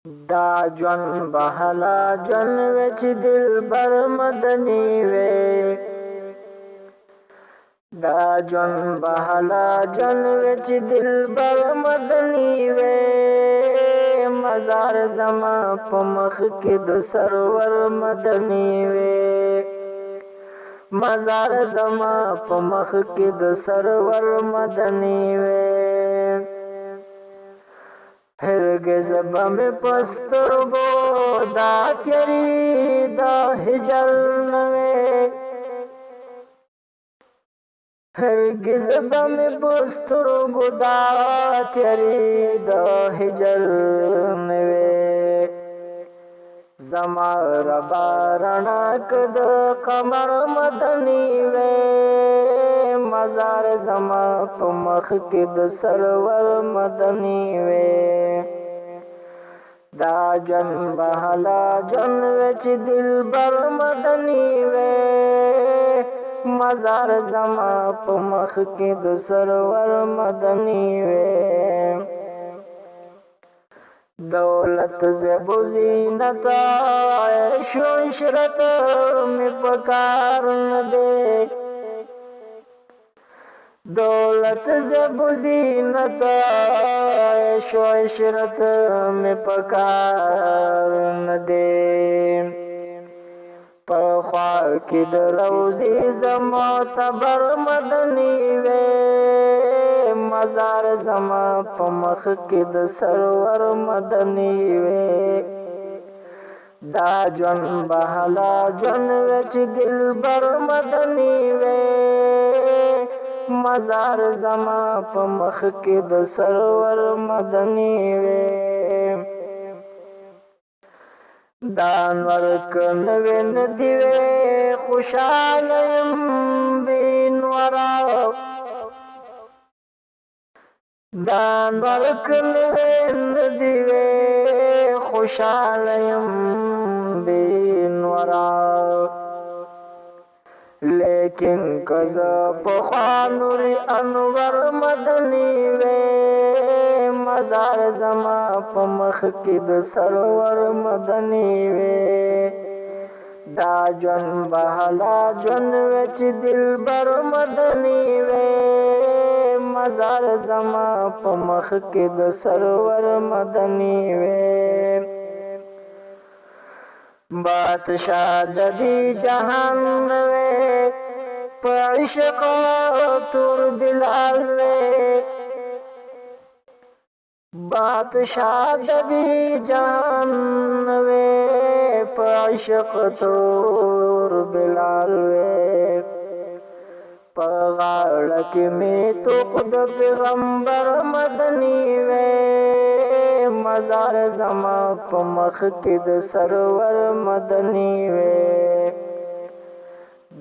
دا ژوند بهلا ژوند وې چې دلبر مدني وې دا ژوند بهلا ژوند وې چې دلبر مدني وې مزار زما په مخ کې د سرور مدني وې مزار زما په مخ کې د سرور مدني وې هرگز بم پسترگو دا تیری دا ہجر نوے هرگز بم پسترگو دا تیری دا ہجر نوے زما ربا رناک دا قمر مدنی وے مزار زما په مخ کې د سرور مدني وې دا ژوند بهلا ژوند وې چې دلبر مدني وې مزار زما په مخ کې د سرور مدني وې دولت زیب و زینت عیش و عشرت میں پکار نہ دے دولت زیب و زینت عیش و عشرت میں پکار نہ دے پر خواہ کی دروزی زمعتبر مدنی وے مزار زما په مخ کې د سرور مدني وې دا ژوند بهلا ژوند وې چې دلبر مدني وې مزار زما په مخ کې د سرور مدني وې دا انور کنوې ندی وې خوشاله یم بینورا دان ورکلوې ندی وې خوشاله یم بینورا لیکن کزه پخوا نوري انور مدني وې مزار زما په مخ کې د سرور مدني وې دا ژوند بهلا ژوند وې چې دلبر مدني وې مزار زما په مخ کې د سرور مدني وې بادشاہ د دې جهان وې په عشق تور بلال وې بادشاہ د دې جهان وې په عشق تور بلال وې پغاړه کې می توق د پیغمبر مدني وې مزار زما په مخ کې د سرور مدني وې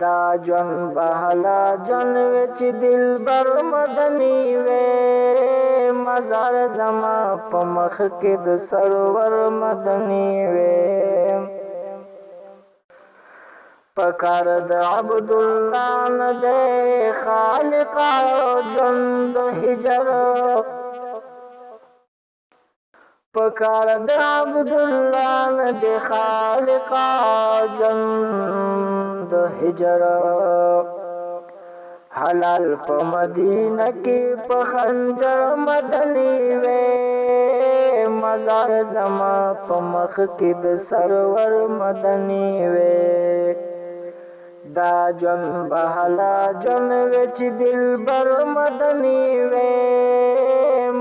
دا ژوند بهلا ژوند وې چې دلبر مدني وې مزار زما په مخ کې د سرور مدني وې پکار د عبدالله نه دی خالق ژوند هجر پکار د عبدالله نه دی خالق ژوند هجر حلال په مدینه کې په خنجر مدني وې مزار زما په مخ کې د سرور مدني وې دا ژوند بهلا ژوند وې چې دلبر مدني وې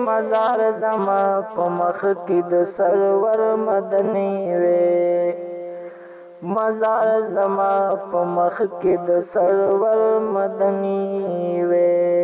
مزار زما په مخ کې د سرور مدني وې مزار زما په مخ کې د سرور مدني وې